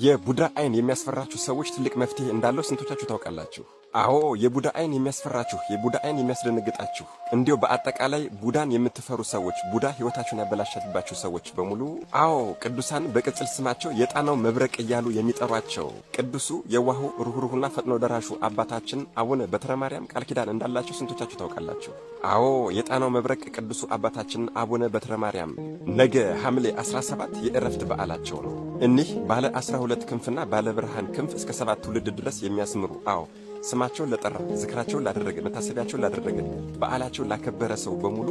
የቡዳ አይን የሚያስፈራችሁ ሰዎች ትልቅ መፍትሄ እንዳለው ስንቶቻችሁ ታውቃላችሁ? አዎ የቡዳ አይን የሚያስፈራችሁ፣ የቡዳ አይን የሚያስደነግጣችሁ፣ እንዲሁ በአጠቃላይ ቡዳን የምትፈሩ ሰዎች፣ ቡዳ ህይወታችሁን ያበላሻችባችሁ ሰዎች በሙሉ አዎ ቅዱሳን በቅጽል ስማቸው የጣናው መብረቅ እያሉ የሚጠሯቸው ቅዱሱ የዋሁ ሩህሩህና ፈጥኖ ደራሹ አባታችን አቡነ በትረ ማርያም ቃል ኪዳን እንዳላቸው ስንቶቻችሁ ታውቃላችሁ? አዎ የጣናው መብረቅ ቅዱሱ አባታችን አቡነ በትረ ማርያም ነገ ሐምሌ 17 የእረፍት በዓላቸው ነው። እኒህ ባለ 12 ክንፍና ባለ ብርሃን ክንፍ እስከ 7 ትውልድ ድረስ የሚያስምሩ አዎ ስማቸውን ለጠራ ዝክራቸውን ላደረገ መታሰቢያቸውን ላደረገ በዓላቸውን ላከበረ ሰው በሙሉ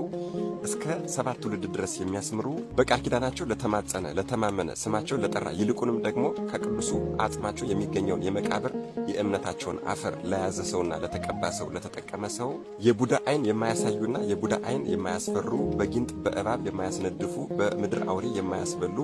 እስከ 7 ትውልድ ድረስ የሚያስምሩ በቃል ኪዳናቸው ለተማጸነ ለተማመነ ስማቸውን ለጠራ ይልቁንም ደግሞ ከቅዱሱ አጽማቸው የሚገኘውን የመቃብር የእምነታቸውን አፈር ለያዘ ሰውና ለተቀባ ሰው ለተጠቀመ ሰው የቡዳ አይን የማያሳዩና የቡዳ አይን የማያስፈሩ በጊንጥ በእባብ የማያስነድፉ በምድር አውሬ የማያስበሉ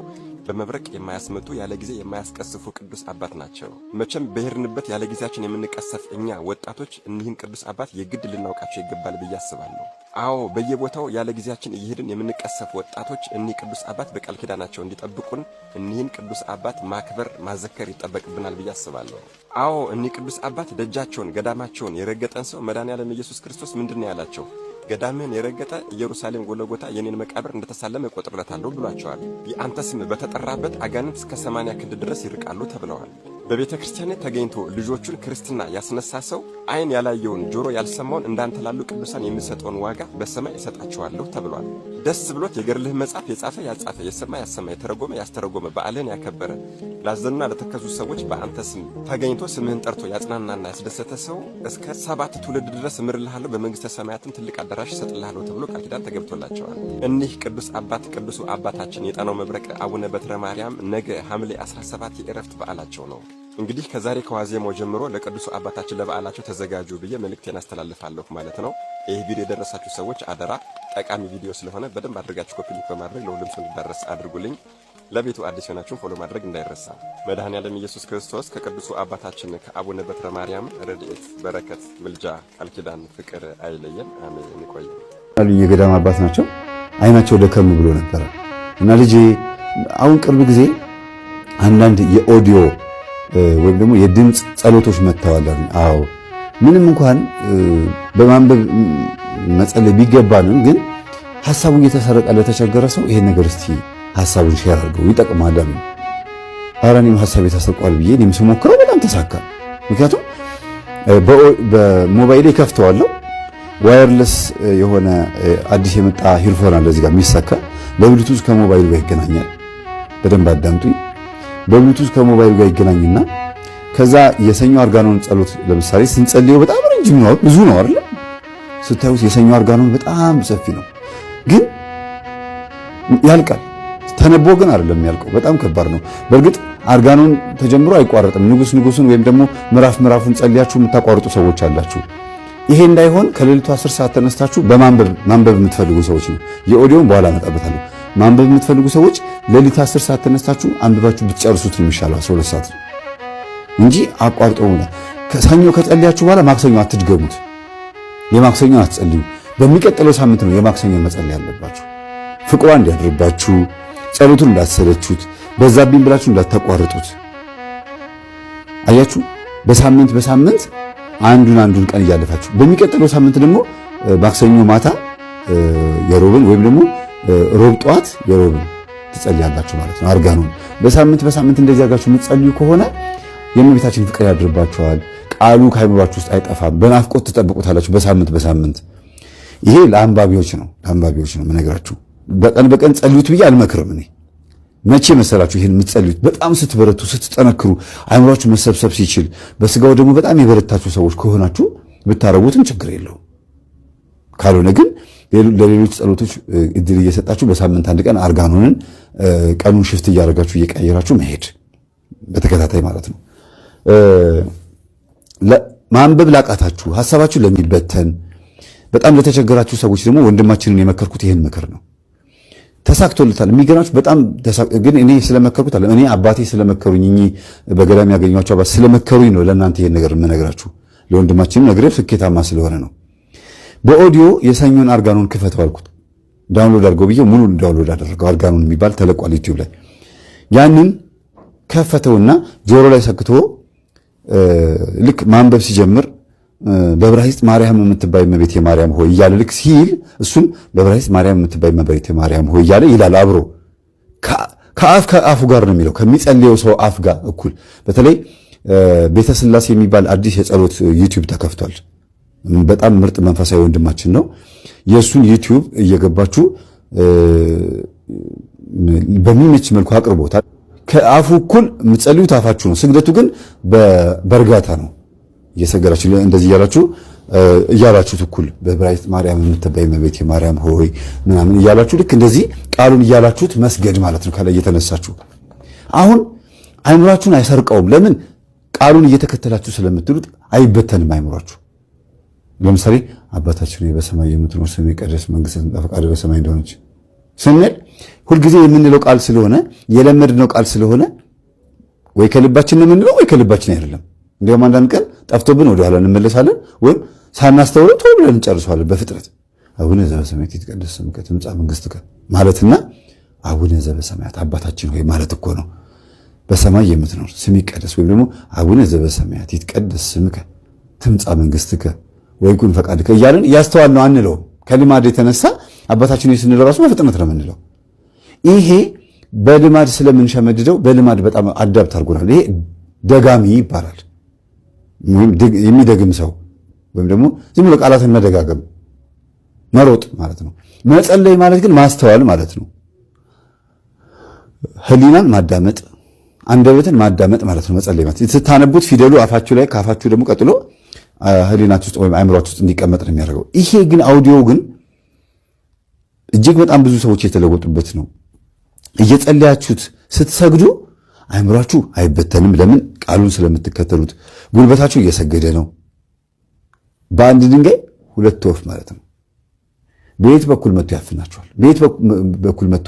በመብረቅ የማያስመጡ ያለ ጊዜ የማያስቀስፉ ቅዱስ አባት ናቸው። መቼም በሄድንበት ያለ ጊዜያችን የምንቀሰፍ እኛ ወጣቶች እኒህን ቅዱስ አባት የግድ ልናውቃቸው ይገባል ብዬ አስባለሁ። አዎ በየቦታው ያለ ጊዜያችን እየሄድን የምንቀሰፍ ወጣቶች እኒህ ቅዱስ አባት በቃል ኪዳናቸው እንዲጠብቁን እኒህን ቅዱስ አባት ማክበር ማዘከር ይጠበቅብናል ብዬ አስባለሁ። አዎ እኒህ ቅዱስ አባት ደጃቸውን ገዳማቸውን የረገጠን ሰው መድኃኔዓለም ኢየሱስ ክርስቶስ ምንድነው ያላቸው? ገዳምህን የረገጠ ኢየሩሳሌም ጎለጎታ የኔን መቃብር እንደተሳለመ እቆጥርለታለሁ ብሏቸዋል። የአንተ ስም በተጠራበት አጋንንት እስከ 80 ክንድ ድረስ ይርቃሉ ተብለዋል። በቤተ ክርስቲያን ተገኝቶ ልጆቹን ክርስትና ያስነሳ ሰው አይን ያላየውን ጆሮ ያልሰማውን እንዳንተ ላሉ ቅዱሳን የሚሰጠውን ዋጋ በሰማይ እሰጣቸዋለሁ ተብሏል። ደስ ብሎት የገድልህ መጽሐፍ የጻፈ ያጻፈ የሰማ ያሰማ የተረጎመ ያስተረጎመ በዓልህን ያከበረ ላዘኑና ለተከዙ ሰዎች በአንተ ስም ተገኝቶ ስምህን ጠርቶ ያጽናናና ያስደሰተ ሰው እስከ 7 ትውልድ ድረስ እምርልሃለሁ በመንግሥተ ሰማያትም ትልቅ አዳራሽ እሰጥልሃለሁ ተብሎ ቃል ኪዳን ተገብቶላቸዋል። እኒህ ቅዱስ አባት ቅዱሱ አባታችን የጣናው መብረቅ አቡነ በትረ ማርያም ነገ ሐምሌ 17 የእረፍት በዓላቸው ነው። እንግዲህ ከዛሬ ከዋዜማው ጀምሮ ለቅዱሱ አባታችን ለበዓላቸው ተዘጋጁ ብዬ መልእክቴን አስተላልፋለሁ ማለት ነው። ይህ ቪዲዮ የደረሳችሁ ሰዎች አደራ ጠቃሚ ቪዲዮ ስለሆነ በደንብ አድርጋችሁ ኮፒ ሊንክ በማድረግ ለሁሉም ሰው እንዲዳረስ አድርጉልኝ። ለቤቱ አዲስ የሆናችሁን ፎሎ ማድረግ እንዳይረሳ። መድኃኔዓለም ኢየሱስ ክርስቶስ ከቅዱሱ አባታችን ከአቡነ በትረ ማርያም ረድኤት፣ በረከት፣ ምልጃ፣ ቃል ኪዳን፣ ፍቅር አይለየን። አሜን። ይቆያል። የገዳም አባት ናቸው። አይናቸው ደከም ብሎ ነበረ እና ልጄ አሁን ቅርብ ጊዜ አንዳንድ የኦዲዮ ወይም ደግሞ የድምጽ ጸሎቶች መጥተዋል። አዎ ምንም እንኳን በማንበብ መጸለይ ቢገባንም ግን ሐሳቡ እየተሰረቀ ለተቸገረ ሰው ይሄን ነገር እስቲ ሐሳቡን ሼር አድርገው ይጠቅማል። ኧረ እኔም ሐሳቤ ተሰርቋል ብዬ እኔም ስሞክረው በጣም ተሳካ። ምክንያቱም በሞባይሌ ከፍተዋለሁ። ዋየርለስ የሆነ አዲስ የመጣ ሂርፎን አለ እዚህ ጋር የሚሰካ በብሉቱዝ ከሞባይሉ ጋር ይገናኛል። በደንብ አዳምጡኝ። በብሉቱዝ ከሞባይሉ ጋር ይገናኝና ከዛ የሰኞ አርጋኖን ጸሎት ለምሳሌ ስንጸልየው በጣም ረጅም ነው፣ ብዙ ነው አይደል? ስታዩት የሰኞ አርጋኖን በጣም ሰፊ ነው፣ ግን ያልቃል። ተነቦ ግን አይደለም ያልቀው፣ በጣም ከባድ ነው። በእርግጥ አርጋኖን ተጀምሮ አይቋረጥም። ንጉሱን ወይም ደግሞ ምዕራፉን ጸልያችሁ የምታቋርጡ ሰዎች አላችሁ። ይሄ እንዳይሆን ከሌሊቱ 10 ሰዓት ተነስታችሁ ማንበብ የምትፈልጉ ሰዎች ነው። የኦዲዮን በኋላ መጣበታለሁ። ማንበብ የምትፈልጉ ሰዎች ሌሊት 10 ሰዓት ተነስታችሁ አንብባችሁ ብትጨርሱት ነው የሚሻለው 12 ሰዓት እንጂ አቋርጦ ነው። ከሰኞ ከጸልያችሁ በኋላ ማክሰኞ አትድገሙት። የማክሰኞ አትጸልዩ። በሚቀጥለው ሳምንት ነው የማክሰኞ መጸለይ ያለባችሁ። ፍቅሯ እንዲያድርባችሁ፣ ጸሎቱን እንዳትሰለቹት፣ በዛብኝ ብላችሁ እንዳታቋርጡት። አያችሁ፣ በሳምንት አንዱን ቀን እያለፋችሁ በሚቀጥለው ሳምንት ደግሞ ማክሰኞ ማታ የሮብን ወይም ደግሞ ሮብ ጠዋት የሮብን ትጸልያላችሁ ማለት ነው። አርጋኑን በሳምንት እንደዚህ አድርጋችሁ የምትጸልዩ ከሆነ የእመቤታችን ፍቅር ያድርባችኋል። ቃሉ ከአይምሯችሁ ውስጥ አይጠፋም። በናፍቆት ትጠብቁታላችሁ በሳምንት። ይሄ ለአንባቢዎች ነው የምነግራችሁ። በቀን ጸልዩት ብዬ አልመክርም እኔ። መቼ መሰላችሁ ይሄን የምትጸልዩት? በጣም ስትበረቱ ስትጠነክሩ፣ አይምሯችሁ መሰብሰብ ሲችል፣ በስጋው ደግሞ በጣም የበረታችሁ ሰዎች ከሆናችሁ ብታረጉትም ችግር የለውም። ካልሆነ ግን ለሌሎች ጸሎቶች እድል እየሰጣችሁ በሳምንት አንድ ቀን አርጋኖንን ቀኑን ሽፍት እያደረጋችሁ እየቀየራችሁ መሄድ በተከታታይ ማለት ነው። ማንበብ ላቃታችሁ፣ ሐሳባችሁ ለሚበተን በጣም ለተቸገራችሁ ሰዎች ደግሞ ወንድማችንን የመከርኩት ይሄን ምክር ነው። ተሳክቶለታል። የሚገርማችሁ በጣም ግን እኔ ስለመከርኩት እኔ አባቴ ስለመከሩኝ እኚህ በገዳም ያገኘኋቸው አባት ስለመከሩኝ ነው ለእናንተ ይሄን ነገር የምነግራችሁ። ለወንድማችንም ነግሬው ስኬታማ ስለሆነ ነው። በኦዲዮ የሰኞን አርጋኖን ክፈተው አልኩት። ዳውንሎድ አድርገው ብዬ ሙሉ ዳውንሎድ አደረገው። አርጋኖን የሚባል ተለቋል ዩቲዩብ ላይ። ያንን ከፈተውና ጆሮ ላይ ሰክቶ ልክ ማንበብ ሲጀምር በዕብራይስጥ ማርያም የምትባይ እመቤቴ ማርያም ሆይ እያለ ልክ ሲል እሱም በዕብራይስጥ ማርያም የምትባይ እመቤቴ ማርያም ሆይ እያለ ይላል። አብሮ ከአፉ ጋር ነው የሚለው ከሚጸልየው ሰው አፍ ጋር እኩል። በተለይ ቤተ ስላሴ የሚባል አዲስ የጸሎት ዩቲዩብ ተከፍቷል። በጣም ምርጥ መንፈሳዊ ወንድማችን ነው። የእሱን ዩቲዩብ እየገባችሁ በሚመች መልኩ አቅርቦታል። ከአፉ እኩል የምትጸልዩት አፋችሁ ነው። ስግደቱ ግን በእርጋታ ነው። እየሰገዳችሁ እንደዚህ እያላችሁት እኩል በዕብራይስጥ ማርያም የምትባይ እመቤቴ ማርያም ሆይ ምናምን እያላችሁ ልክ እንደዚህ ቃሉን እያላችሁት መስገድ ማለት ነው። ከላይ እየተነሳችሁ አሁን አይምሯችሁን አይሰርቀውም። ለምን? ቃሉን እየተከተላችሁ ስለምትሉት አይበተንም አይምሯችሁ። ለምሳሌ አባታችን ሆይ በሰማይ የምትኖር ስምህ ይቀደስ፣ መንግስትህ ትምጣ፣ ፈቃድህ በሰማይ እንደሆነች ስንል ሁልጊዜ የምንለው ቃል ስለሆነ የለመድነው ቃል ስለሆነ ወይ ከልባችን ነው የምንለው ወይ ከልባችን አይደለም። እንዲያውም አንዳንድ ቀን ጠፍቶብን ወደ ኋላ እንመለሳለን፣ ወይም ሳናስተውለው ቶሎ ብለን እንጨርሰዋለን በፍጥነት። አቡነ ዘበሰማያት ይትቀደስ ስምከ ትምጻእ መንግሥትከ ማለትና አቡነ ዘበሰማያት አባታችን ሆይ ማለት እኮ ነው። በሰማይ የምትኖር ስምህ ይቀደስ ወይም ደግሞ አቡነ ዘበሰማያት ይትቀደስ ስምከ ትምጻእ መንግሥትከ ወይኩን ፈቃድከ እያልን እያስተዋል ነው አንለውም። ከልማድ የተነሳ አባታችን ሆይ ስንለው ራሱ በፍጥነት ነው የምንለው። ይሄ በልማድ ስለምንሸመድደው በልማድ በጣም አዳብት አድርጎናል። ይሄ ደጋሚ ይባላል። የሚደግም ሰው ወይም ደግሞ ዝም ብሎ ቃላትን መደጋገም መሮጥ ማለት ነው። መጸለይ ማለት ግን ማስተዋል ማለት ነው። ህሊናን ማዳመጥ፣ አንደበትን ማዳመጥ ማለት ነው መጸለይ ማለት። ስታነቡት ፊደሉ አፋችሁ ላይ ከአፋችሁ ደግሞ ቀጥሎ ህሊናችሁ ውስጥ ወይም አእምሯችሁ ውስጥ እንዲቀመጥ ነው የሚያደርገው። ይሄ ግን አውዲዮ ግን እጅግ በጣም ብዙ ሰዎች የተለወጡበት ነው። እየጸለያችሁት ስትሰግዱ አእምሯችሁ አይበተንም። ለምን? ቃሉን ስለምትከተሉት። ጉልበታችሁ እየሰገደ ነው። በአንድ ድንጋይ ሁለት ወፍ ማለት ነው። በየት በኩል መጥቶ ያፍናችኋል? በየት በኩል መጥቶ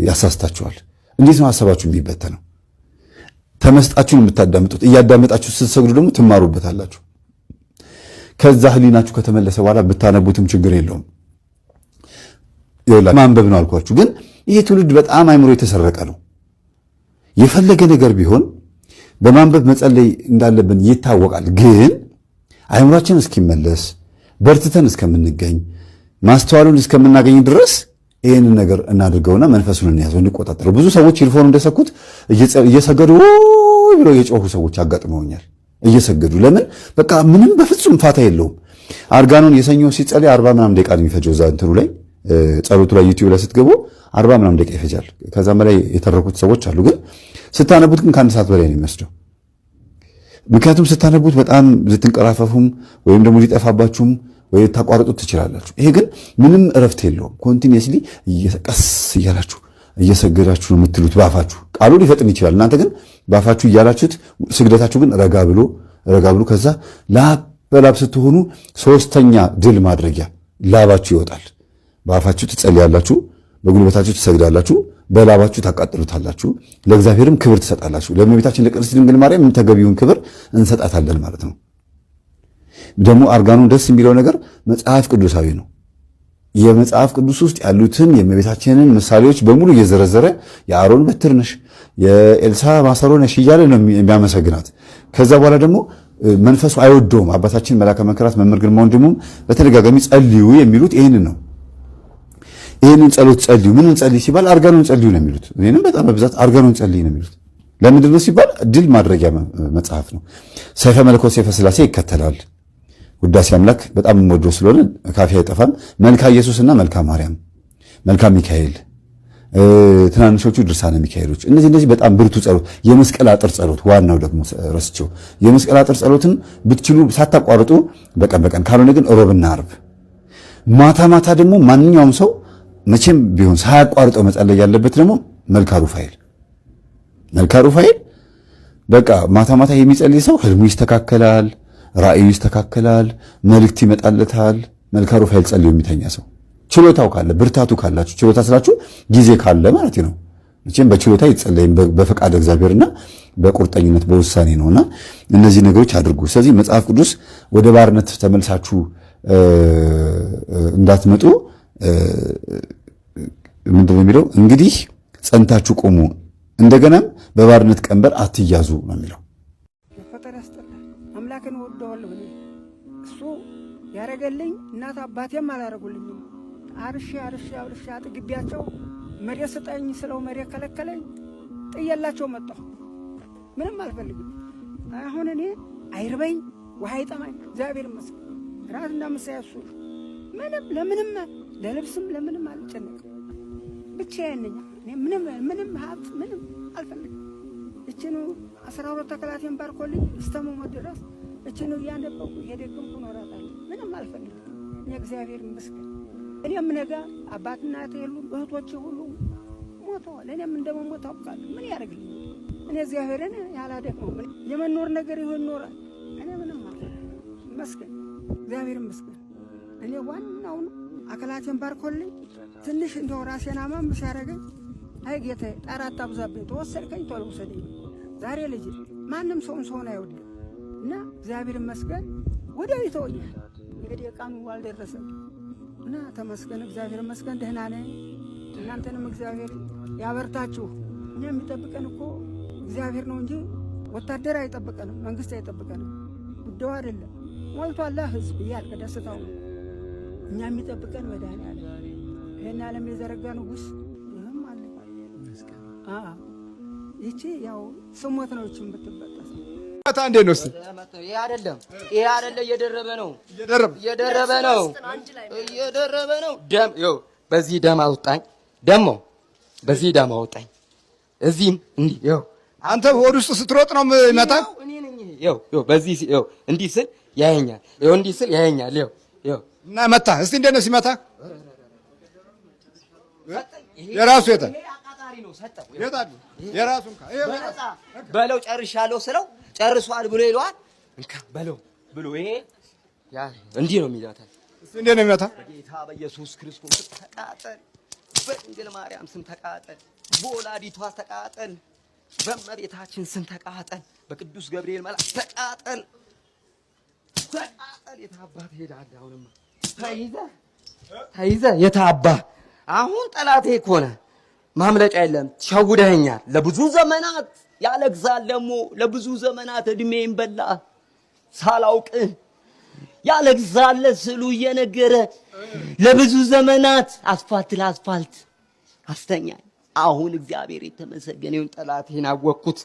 ያሳስታችኋል? እንዴት ነው ሐሳባችሁ የሚበተነው? ተመስጣችሁን የምታዳምጡት። እያዳመጣችሁ ስትሰግዱ ደግሞ ትማሩበታላችሁ። ከዛ ህሊናችሁ ከተመለሰ በኋላ ብታነቡትም ችግር የለውም። ማንበብ ነው አልኳችሁ። ግን ይሄ ትውልድ በጣም አእምሮ የተሰረቀ ነው። የፈለገ ነገር ቢሆን በማንበብ መጸለይ እንዳለብን ይታወቃል። ግን አእምሯችን እስኪመለስ በርትተን እስከምንገኝ ማስተዋሉን እስከምናገኝ ድረስ ይህንን ነገር እናድርገውና መንፈሱን እንያዘው፣ እንቆጣጠረው። ብዙ ሰዎች ኢርፎን እንደሰኩት እየሰገዱ ብለው የጮሁ ሰዎች አጋጥመውኛል። እየሰገዱ ለምን? በቃ ምንም በፍጹም ፋታ የለውም። አርጋኖን የሰኞ ሲጸልይ 40 ምናምን ደቂቃ ነው የሚፈጀው። እዛ እንትኑ ላይ ጸሎቱ ላይ ዩቲዩብ ላይ ስትገቡ 40 ምናምን ደቂቃ ይፈጃል። ከዛም በላይ የተረኩት ሰዎች አሉ። ግን ስታነቡት ግን ከአንድ ሰዓት በላይ ነው የሚወስደው። ምክንያቱም ስታነቡት በጣም ልትንቀራፈፉም ወይም ደግሞ ሊጠፋባችሁም ወይ ታቋርጡት ትችላላችሁ። ይሄ ግን ምንም እረፍት የለውም። ኮንቲኒየስሊ ቀስ እያላችሁ እየሰገዳችሁ ነው የምትሉት በአፋችሁ። ቃሉ ሊፈጥን ይችላል። እናንተ ግን በአፋችሁ እያላችሁት፣ ስግደታችሁ ግን ረጋ ብሎ ከዛ ላብ በላብ ስትሆኑ ሶስተኛ ድል ማድረጊያ ላባችሁ ይወጣል። በአፋችሁ ትጸልያላችሁ፣ በጉልበታችሁ ትሰግዳላችሁ፣ በላባችሁ ታቃጥሉታላችሁ፣ ለእግዚአብሔርም ክብር ትሰጣላችሁ። ለእመቤታችን ለቅድስት ድንግል ማርያም የምትገቢውን ክብር እንሰጣታለን ማለት ነው። ደግሞ አርጋኑን ደስ የሚለው ነገር መጽሐፍ ቅዱሳዊ ነው። የመጽሐፍ ቅዱስ ውስጥ ያሉትን የእመቤታችንን ምሳሌዎች በሙሉ እየዘረዘረ የአሮን በትር ነሽ፣ የኤልሳ ማሰሮ ነሽ እያለ ነው የሚያመሰግናት። ከዛ በኋላ ደግሞ መንፈሱ አይወደውም። አባታችን መላከ መንክራት መምህር ግርማ ወንድሙም በተደጋጋሚ ጸልዩ የሚሉት ይህንን ነው። ይህንን ጸሎት ጸልዩ። ምን እንጸልይ ሲባል አርጋኑን ጸልዩ ነው የሚሉት። እኔንም በጣም በብዛት አርጋኑን ጸልይ ነው የሚሉት። ለምንድን ነው ሲባል ድል ማድረጊያ መጽሐፍ ነው። ሰይፈ መለኮት ሰይፈ ሥላሴ ይከተላል። ውዳሴ አምላክ በጣም የምወደው ስለሆነ ካፌ አይጠፋም። መልካ ኢየሱስና መልካ ማርያም፣ መልካ ሚካኤል፣ ትናንሾቹ ድርሳነ ሚካኤሎች፣ እነዚህ በጣም ብርቱ ጸሎት። የመስቀል አጥር ጸሎት ዋናው ደግሞ ረስቸው። የመስቀል አጥር ጸሎትን ብትችሉ ሳታቋርጡ በቀን ካልሆነ ግን ሮብና ዓርብ ማታ ደግሞ ማንኛውም ሰው መቼም ቢሆን ሳያቋርጠው መጸለይ ያለበት ደግሞ መልካ ሩፋኤል። በቃ ማታ የሚጸልይ ሰው ህልሙ ይስተካከላል፣ ራእዩ ይስተካከላል፣ መልእክት ይመጣለታል። መልካ ሩፋኤል ጸልዮ የሚተኛ ሰው ችሎታው ካለ፣ ብርታቱ ካላችሁ፣ ችሎታ ስላችሁ ጊዜ ካለ ማለት ነው። መቼም በችሎታ ይጸለይም በፈቃድ እግዚአብሔርና በቁርጠኝነት በውሳኔ ነውና እነዚህ ነገሮች አድርጉ። ስለዚህ መጽሐፍ ቅዱስ ወደ ባርነት ተመልሳችሁ እንዳትመጡ ምንድነው የሚለው? እንግዲህ ጸንታችሁ ቆሙ፣ እንደገናም በባርነት ቀንበር አትያዙ ነው የሚለው። ፈጠር ያስጠላል። አምላክን ወደዋለሁ እኔ እሱ ያረገልኝ እናት አባቴም አላረጉልኝም። አርሼ አጥግቢያቸው መሬት ስጠኝ ስለው መሬት ከለከለኝ። ጥየላቸው መጣሁ። ምንም አልፈልግም። አሁን እኔ አይርበኝ ውሃ አይጠማኝ እግዚአብሔር ይመስገን። ራትና ምሳዬ እሱ ምንም ለምንም ለልብስም ለምንም አልጨነቅም። ብቻዬን ነኝ። እኔ ምንም ሀብት ምንም አልፈልግም። እችኑ 12 ተከላቴን ባርኮልኝ እስተመሞት ድረስ እችኑ እያነበብኩ እየደገምኩ እኖራታለሁ። ምንም አልፈልግም። እኔ እግዚአብሔር ይመስገን። እኔም ነገ አባት እናቴ የሉ እህቶቼ ሁሉ ሞተዋል። እኔም እንደመሞት አውቃለሁ። ምን ያደርግልኝ? እኔ እግዚአብሔርን ያላደክመው የመኖር ነገር ይሆን ይኖራል። እኔ ምንም አልፈልግም። ይመስገን እግዚአብሔር ይመስገን። እኔ ዋናውን አካላቴን ባርኮልኝ ትንሽ እንደው ራሴን አመም ሲያደርገኝ አይ ጌታዬ ጣራ አታብዛብኝ፣ ተወሰድከኝ ቶሎ ውሰደኝ። ዛሬ ልጅ ማንም ሰውን አይወድም እና እግዚአብሔር ይመስገን ወዲያው ይተወኛል። እንግዲህ ቀኑ አልደረሰም እና ተመስገን እግዚአብሔር ይመስገን ደህና ነኝ። እናንተንም እግዚአብሔር ያበርታችሁ። እኛ የሚጠብቀን እኮ እግዚአብሔር ነው እንጂ ወታደር አይጠብቀንም፣ መንግስት አይጠብቀንም። ጉዳዩ አይደለም። ሞልቷላ ህዝብ እያልቅ ደስታው ነው። እኛ የሚጠብቀን መድኃኒዓለም ይህን ዓለም የዘረጋ ንጉሥ ይህም አለ። ይቺ ያው ስሞት ነው። ይቺ የምትበጠስ እንዴት ነው? ይሄ አይደለም እየደረበ ነው። ደም ይኸው በዚህ ደም አውጣኝ፣ ደግሞ በዚህ ደም አውጣኝ። እዚህም እንዲህ ይኸው አንተ ሆድ ውስጥ ስትሮጥ ነው የምመታህ። እኔ ነኝ። ይኸው በዚህ ይኸው እንዲህ ስል ያየኛል፣ ይኸው እንዲህ ስል ያየኛል። ይኸው እና መታህ። እስቲ እንዴት ነው ሲመታህ? የራሱ የት ነው ሰጠው? የራሱን በለው ጨርሻለሁ ስለው ጨርሷል ብሎ ይለዋል። እንካ በለው ብሎ ይሄ ያ እንዲህ ነው የሚላታል። እስቲ እንዴት ነው የሚመታህ? በጌታ በኢየሱስ ክርስቶስ ተቃጠል፣ በድንግል ማርያም ስም ተቃጠል፣ በወላዲቷ ተቃጠል፣ በእመቤታችን ስም ተቃጠል፣ በቅዱስ ገብርኤል መልአክ ተቃጠል። የታባህ ትሄዳለህ? አሁንማ ተይዘህ የታባህ አሁን ጠላቴ እኮ ነህ። ማምለጫ የለም። ሸውደኸኛል። ለብዙ ዘመናት ያለቅሳል። ደግሞ ለብዙ ዘመናት እድሜን በላ ሳላውቅህ ያለቅሳል ስሉ እየነገረ ለብዙ ዘመናት አስፋልት ለአስፋልት አስተኛኝ። አሁን እግዚአብሔር የተመሰገነ ይሁን ጠላቴን አወቅኩት።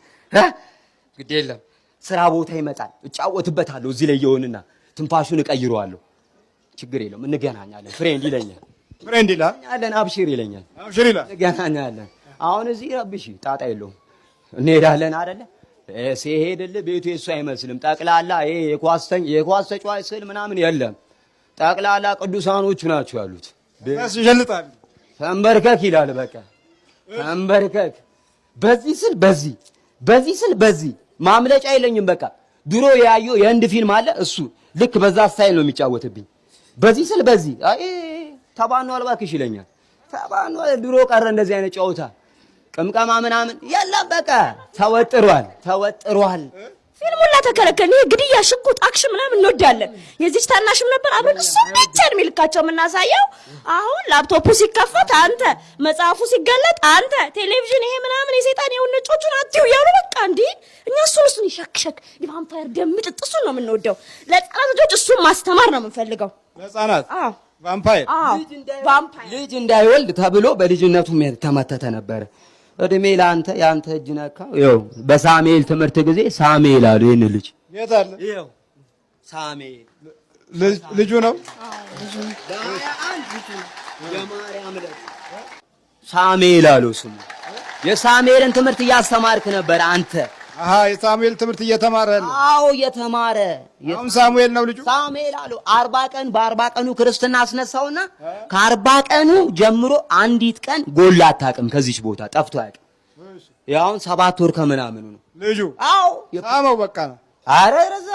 ግድ የለም ስራ ቦታ ይመጣል፣ እጫወትበታለሁ። እዚህ ላይ ይሆንና ትንፋሹን እቀይረዋለሁ። ችግር የለውም። እንገናኛለን። ፍሬንድ ይለኛል። ፍሬንድ ይላል። አብሽር ይለኛል። አብሽር ይላል። እንገናኛለን። አሁን እዚህ ረብሽ ጣጣ የለውም። እንሄዳለን አይደለ? ሲሄድልህ ቤቱ የሱ አይመስልም። ጠቅላላ ይሄ የኳስ ተጫዋች ስል ምናምን የለም። ጠቅላላ ቅዱሳኖቹ ናቸው ያሉት። በስ ይጀልጣል። ተንበርከክ ይላል። በቃ ተንበርከክ። በዚህ ስል በዚህ ማምለጫ የለኝም። በቃ ድሮ ያየው የህንድ ፊልም አለ፣ እሱ ልክ በዛ ስታይል ነው የሚጫወትብኝ። በዚህ ስል በዚህ አይ ተባኗል እባክሽ ይለኛል። ተባኗል። ድሮ ቀረ እንደዚህ አይነት ጨዋታ ቅምቀማ ምናምን የለም። በቃ ተወጥሯል። ፊልሙን ላተከለከልን። ይሄ ግድያ፣ ሽጉጥ፣ አክሽን ምናምን እንወዳለን። የዚች ታናሽም ነበር አብረን እሱ ብቻ ነው የሚልካቸው የምናሳየው። አሁን ላፕቶፑ ሲከፈት አንተ፣ መጽሐፉ ሲገለጥ አንተ፣ ቴሌቪዥን ይሄ ምናምን የሰይጣን የሆነ ነጮቹን አትዩ ያሉ በቃ እንዲህ እኛ እሱን ይሸክሸክ የቫምፓየር ደም ምጥጥ እሱን ነው የምንወደው። ለህፃናት ልጆች እሱን ማስተማር ነው የምንፈልገው። ለህፃናት ቫምፓየር ልጅ እንዳይወልድ ተብሎ በልጅነቱ ተመተተ ነበረ። እድሜ ለአንተ ያንተ እጅ ነካ። ይኸው በሳሙኤል ትምህርት ጊዜ ሳሙኤል አሉ። ይሄን ልጅ የት አለ? ይኸው ሳሙኤል ልጁ ነው። የማርያም ልጅ ሳሙኤል አሉ ስሙ። የሳሙኤልን ትምህርት እያስተማርክ ነበር አንተ። አሃ የሳሙኤል ትምህርት እየተማረ ነው። አዎ እየተማረ። አሁን ሳሙኤል ነው ልጁ። ሳሙኤል አሉ 40 ቀን በ40 ቀኑ ክርስትና አስነሳውና ከ40 ቀኑ ጀምሮ አንዲት ቀን ጎላ አታውቅም። ከዚች ቦታ ጠፍቶ አያውቅም። ያውን 7 ወር ከምናምኑ ነው ልጁ። አዎ ሳመው በቃ ነው። አረ ረዛ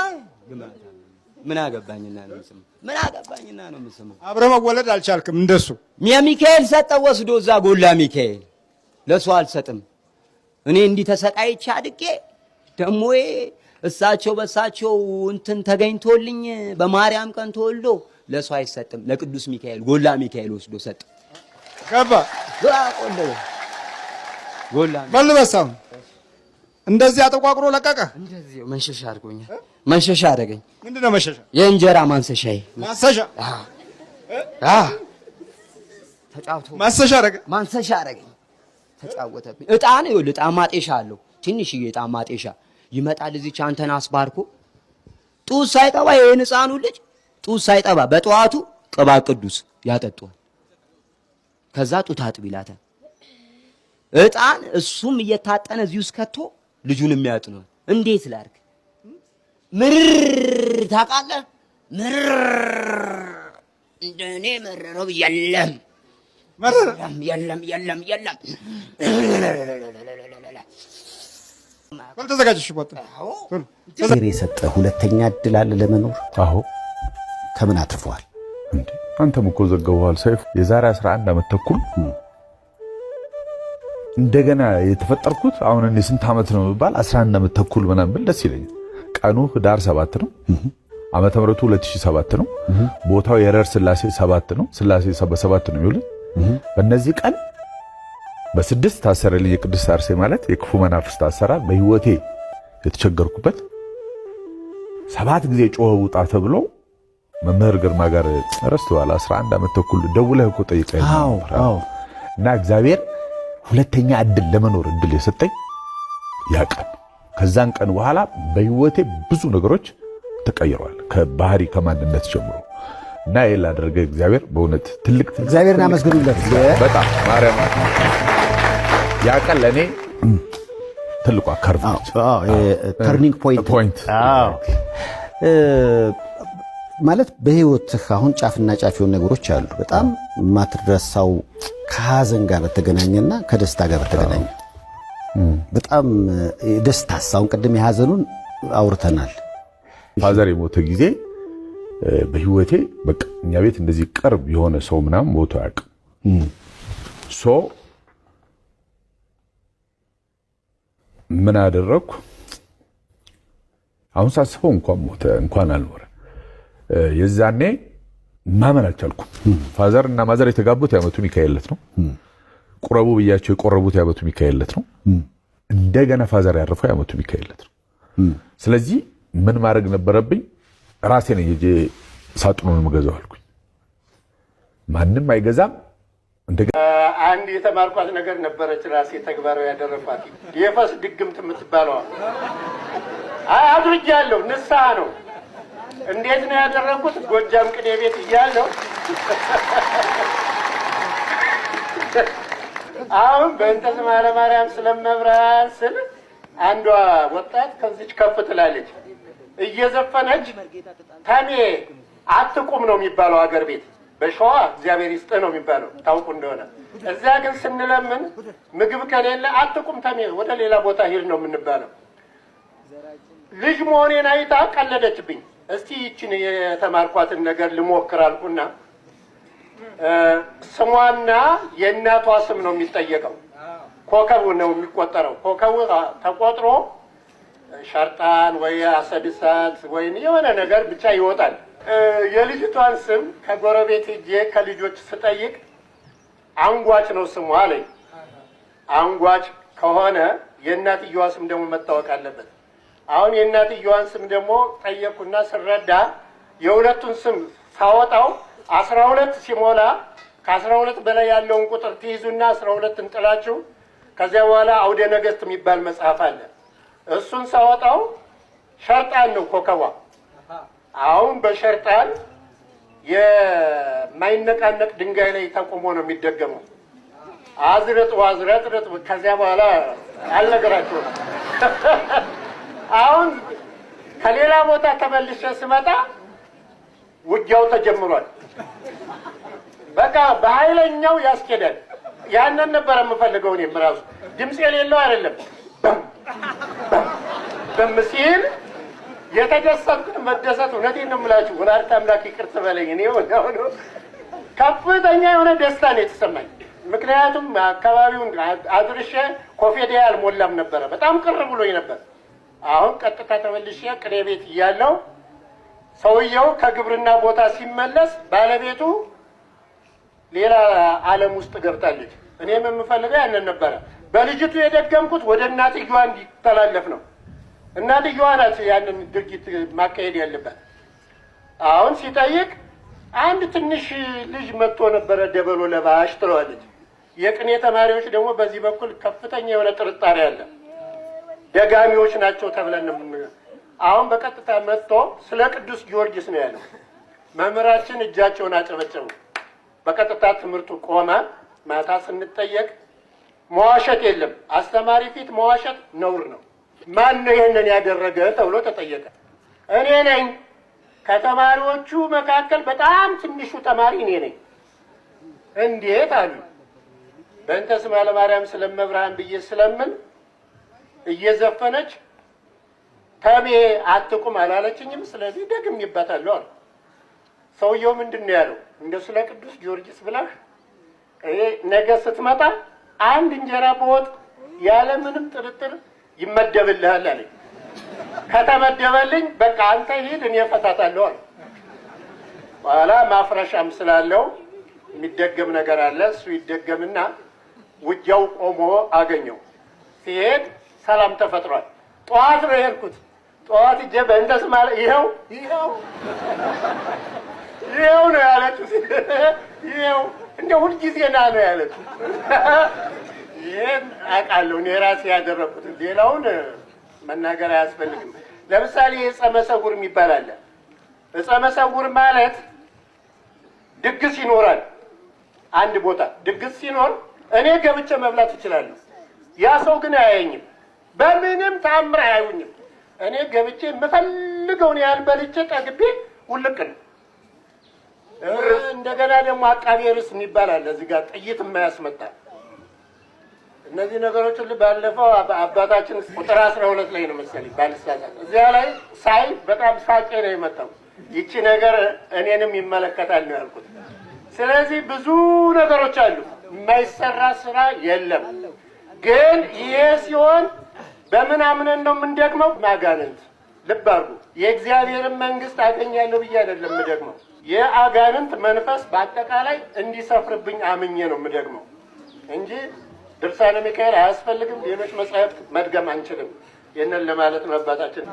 ምን አገባኝና ነው የምስመው? ምን አገባኝና ነው የምስመው? አብረህ መወለድ አልቻልክም እንደሱ። የሚካኤል ሰጠው ወስዶ እዛ ጎላ ሚካኤል ለሰው አልሰጥም። እኔ እንዲህ ተሰቃይቼ አድቄ ደሞ እሳቸው በሳቸው እንትን ተገኝቶልኝ በማርያም ቀን ተወልዶ ለሰው አይሰጥም። ለቅዱስ ሚካኤል ጎላ ሚካኤል ወስዶ ሰጠ። ገባ ጎላ በልበሳው እንደዚህ አጠቋቁሮ ለቀቀ። እንደዚህ መንሸሻ አድርጎኛል። መንሸሻ አደረገኝ። ምንድነው መሸሻ? የእንጀራ ማንሰሻዬ ማሰሻ ተጫውቶ ማሰሻ አደረገ። ማንሰሻ አደረገኝ። ተጫወተብኝ። እጣን ይኸውልህ፣ እጣን ማጤሻ አለው። ትንሽዬ እጣን ማጤሻ ይመጣል። እዚች አንተን አስባርኮ ጡት ሳይጠባ ይሄን ሕፃኑ ልጅ ጡት ሳይጠባ በጠዋቱ ቅባ ቅዱስ ያጠጧል። ከዛ ጡት አጥብ ይላታል። እጣን እሱም እየታጠነ እዚህ ውስጥ ከቶ ልጁን የሚያጥነው እንዴት ላድርግ? ምርር ታውቃለህ? ምርር እንደኔ መረረው የለም የለም የለም የለም። ተዘጋጅሽ ወጥ እግዚአብሔር የሰጠ ሁለተኛ እድል አለ ለመኖር። አዎ ከምን አትርፈዋል እንዴ? አንተም እኮ ዘገበዋል ሰይፉ። የዛሬ 11 ዓመት ተኩል እንደገና የተፈጠርኩት አሁን እኔ ስንት ዓመት ነው የሚባል 11 ዓመት ተኩል ምናምን ብል ደስ ይለኛል። ቀኑ ህዳር 7 ነው። ዓመተ ምህረቱ 2007 ነው። ቦታው የረር ስላሴ 7 ነው። ስላሴ 7 ነው የሚውል። በእነዚህ ቀን በስድስት ታሰረልኝ የቅድስት አርሴማ ማለት የክፉ መናፍስት አሰራር በህይወቴ የተቸገርኩበት 7 ጊዜ ጮኸ ውጣ ተብሎ መምህር ግርማ ጋር ረስተዋል። 11 ዓመት ተኩል ደውለህ እኮ ጠይቀኝ እና እግዚአብሔር ሁለተኛ እድል ለመኖር እድል የሰጠኝ ያ ቀን። ከዛን ቀን በኋላ በህይወቴ ብዙ ነገሮች ተቀይረዋል፣ ከባህሪ ከማንነት ጀምሮ እና ይሄን ላደረገ እግዚአብሔር በእውነት ትልቅ እግዚአብሔርን አመስግኑለት። በጣም ማርያም ያ ቀን ለኔ ትልቋ ከርቭ ተርኒንግ ፖይንት ማለት በህይወትህ አሁን ጫፍና ጫፍ የሆኑ ነገሮች አሉ። በጣም ማትረሳው ከሀዘን ጋር በተገናኘና ከደስታ ጋር በተገናኘ በጣም ደስታስ፣ አሁን ቅድም የሀዘኑን አውርተናል። ፋዘር የሞተ ጊዜ በህይወቴ በቃ እኛ ቤት እንደዚህ ቅርብ የሆነ ሰው ምናምን ሞቶ አያውቅም። ሶ ምን አደረኩ? አሁን ሳስበው እንኳን ሞተ እንኳን አልኖረ የዛኔ ማመን አልቻልኩም። ፋዘር እና ማዘር የተጋቡት የዓመቱ ሚካኤል ዕለት ነው። ቁረቡ ብያቸው የቆረቡት የዓመቱ ሚካኤል ዕለት ነው። እንደገና ፋዘር ያረፈው የዓመቱ ሚካኤል ዕለት ነው። ስለዚህ ምን ማድረግ ነበረብኝ? ራሴ ነኝ እንጂ ሳጥኑን መገዛው አልኩኝ። ማንም አይገዛም። እንደገና አንድ የተማርኳት ነገር ነበረች፣ ራሴ ተግባራዊ ያደረኳት የፈስ ድግምት የምትባለው አድርጌያለሁ። ንስሐ ነው። እንዴት ነው ያደረኩት? ጎጃም ቅኔ ቤት እያለሁ አሁን በእንተ ስማ ለማርያም ስለመብራን ስል አንዷ ወጣት ከዚች ከፍ ትላለች እየዘፈነች ተሜ አትቁም ነው የሚባለው አገር ቤት በሸዋ እግዚአብሔር ይስጥህ ነው የሚባለው ታውቁ እንደሆነ። እዚያ ግን ስንለምን ምግብ ከሌለ አትቁም ተሜ ወደ ሌላ ቦታ ሂድ ነው የምንባለው። ልጅ መሆኔን አይታ ቀለደችብኝ። እስቲ ይችን የተማርኳትን ነገር ልሞክር አልኩና ስሟና የእናቷ ስም ነው የሚጠየቀው። ኮከቡ ነው የሚቆጠረው። ኮከቡ ተቆጥሮ ሸርጣን ወይ አሰድሳት ወይ የሆነ ነገር ብቻ ይወጣል። የልጅቷን ስም ከጎረቤት ሄጄ ከልጆች ስጠይቅ አንጓች ነው ስሟ አለኝ። አንጓች ከሆነ የእናትየዋ ስም ደግሞ መታወቅ አለበት። አሁን የእናትየዋን ስም ደግሞ ጠየቅኩና ስረዳ የሁለቱን ስም ሳወጣው 12 ሲሞላ ከ12 በላይ ያለውን ቁጥር ትይዙና 12 እንጥላችሁ ከዚያ በኋላ አውደ ነገስት የሚባል መጽሐፍ አለ። እሱን ሳወጣው ሸርጣን ነው ኮከቧ። አሁን በሸርጣን የማይነቃነቅ ድንጋይ ላይ ተቆሞ ነው የሚደገመው። አዝረጥ ዋዝረጥ ከዚያ በኋላ አልነገራችሁ ነው። አሁን ከሌላ ቦታ ተመልሼ ስመጣ ውጊያው ተጀምሯል። በቃ በኃይለኛው ያስኬዳል። ያንን ነበር የምፈልገው እኔም ራሱ ድምፅ የሌለው አይደለም። በምሲል የተደሰትኩት መደሰት እውነቴን ነው የምላችሁ። ወላዲተ አምላክ ይቅር ትበለኝ። እኔ ወዲያውኑ ከፍተኛ የሆነ ደስታ ነው የተሰማኝ። ምክንያቱም አካባቢውን አድርሼ ኮፌዲያ አልሞላም ነበረ። በጣም ቅር ብሎኝ ነበር። አሁን ቀጥታ ተመልሼ ቅኔ ቤት እያለሁ ሰውየው ከግብርና ቦታ ሲመለስ ባለቤቱ ሌላ ዓለም ውስጥ ገብታለች። እኔም የምፈልገው ያንን ነበረ። በልጅቱ የደገምኩት ወደ እናትየዋ እንዲተላለፍ ነው። እናትየዋ ናት ያንን ድርጊት ማካሄድ ያለባት። አሁን ሲጠይቅ አንድ ትንሽ ልጅ መጥቶ ነበረ ደበሎ ለባሽ ትለዋለች። የቅኔ ተማሪዎች ደግሞ በዚህ በኩል ከፍተኛ የሆነ ጥርጣሬ አለ። ደጋሚዎች ናቸው ተብለን አሁን በቀጥታ መጥቶ ስለ ቅዱስ ጊዮርጊስ ነው ያለው። መምህራችን እጃቸውን አጨበጨቡ። በቀጥታ ትምህርቱ ቆመ። ማታ ስንጠየቅ መዋሸት የለም፣ አስተማሪ ፊት መዋሸት ነውር ነው። ማን ነው ይሄንን ያደረገ ተብሎ ተጠየቀ። እኔ ነኝ። ከተማሪዎቹ መካከል በጣም ትንሹ ተማሪ እኔ ነኝ። እንዴት አሉ። በእንተ ስማ ለማርያም ስለመብርሃን ብዬ ስለምን እየዘፈነች ተሜ አትቁም አላለችኝም፣ ስለዚህ ደግሜባታለሁ አሉ። ሰውየው ምንድን ነው ያለው? እንደ ስለ ቅዱስ ጊዮርጊስ ብለህ ነገ ስትመጣ አንድ እንጀራ በወጥ ያለ ምንም ጥርጥር ይመደብልሃል አለኝ። ከተመደበልኝ በቃ አንተ ሂድ እኔ እፈታታለሁ አለ። በኋላ ማፍረሻም ስላለው የሚደገም ነገር አለ። እሱ ይደገምና ውጊያው ቆሞ አገኘው። ሲሄድ ሰላም ተፈጥሯል። ጠዋት ነው የሄድኩት። ጠዋት እጄ በእንተ ስማ ይኸው ነው ያለችው። ይኸው እንደ ሁልጊዜ ና ነው ያለችው። ይሄን አውቃለሁ እኔ ራሴ ያደረኩት። ሌላውን መናገር አያስፈልግም። ለምሳሌ ዕፀ መሰጉር የሚባል አለ። ዕፀ መሰጉር ማለት ድግስ ይኖራል። አንድ ቦታ ድግስ ሲኖር እኔ ገብቼ መብላት እችላለሁ። ያ ሰው ግን አያየኝም። በምንም ታምር አያዩኝም። እኔ ገብቼ የምፈልገውን ያህል በልቼ ጠግቤ ውልቅ ነው። እንደገና ደግሞ አቃቤ ርዕስ የሚባል አለ እዚህ ጋር ጥይት የማያስመጣ። እነዚህ ነገሮች ሁሉ ባለፈው አባታችን ቁጥር 12 ላይ ነው መሰለኝ ባልሳሳት፣ እዚያ ላይ ሳይ በጣም ሳቄ ነው የመጣው። ይቺ ነገር እኔንም ይመለከታል ነው ያልኩት። ስለዚህ ብዙ ነገሮች አሉ፣ የማይሰራ ስራ የለም። ግን ይሄ ሲሆን በምን አምነን ነው የምንደግመው? ማጋነንት። ልብ አድርጉ፣ የእግዚአብሔርን መንግስት አገኛለሁ ብዬ አይደለም የምደግመው። የአጋንንት መንፈስ በአጠቃላይ እንዲሰፍርብኝ አምኜ ነው የምደግመው እንጂ ድርሳነ ሚካኤል አያስፈልግም። ሌሎች መጻሕፍት መድገም አንችልም። ይህንን ለማለት ነው አባታችን